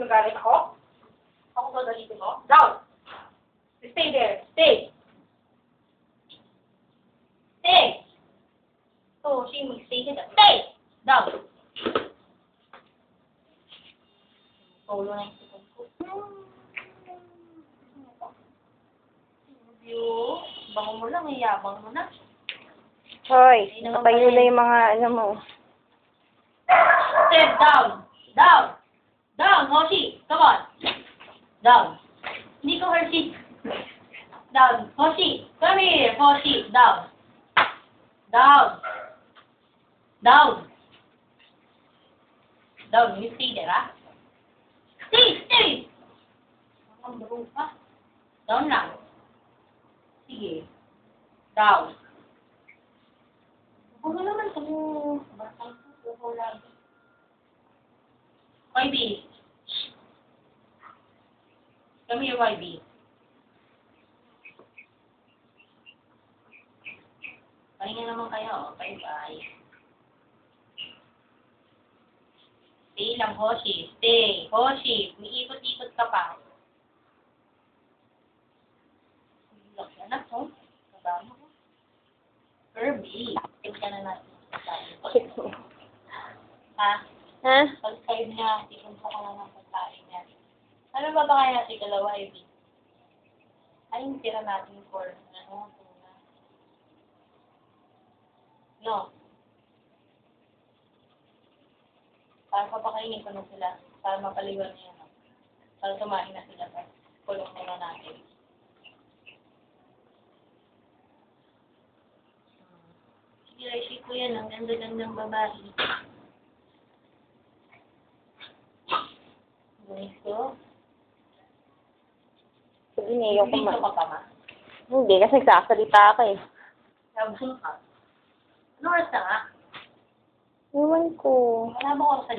nagalit ako? Ako gagalitin mo? Down! Stay there. Stay! Stay! So, she will stay here. Stay! Down! Solo na yung sipon ko. Bango mo lang, yabang mo na. Hoy, patayo na yung mga ano mo. Step down! Down! Down, Hoshi! Come on! Down! Hindi ko Hershey. Down. Hoshi! Come here, Hoshi! Down! Down! Down! Down, you stay there, ha? Stay! Stay! Ang baro pa. Down lang. Sige. Down. Ano naman ito mo? Batang ko lagi. YB. Come here, YB. Pahinga naman kayo. Bye-bye. Stay lang, Hoshi. Stay. Hoshi, umiikot-ikot ka pa. Look, anak ko. Kasama ko. Kirby. Tignan na natin. Ha? Ha? Pag-side niya, tipunta ka na ng pagkain niya. Ano ba kaya natin dalawa, Ivy? Ay, yung tira natin for, ano, tuna. No. Para papakainin ko na sila. Para mapaliwan niya, no? Para tumahin na sila. Kulong muna natin. Sige, Raishi ko yan. Ang ganda-gandang babae. Gusto? Sige, niyo ko Gusto ka pa, ma? Hindi, kasi nagsasalita ka eh. Gusto ka? Ano oras na nga? Iwan ko. Wala mo ako sa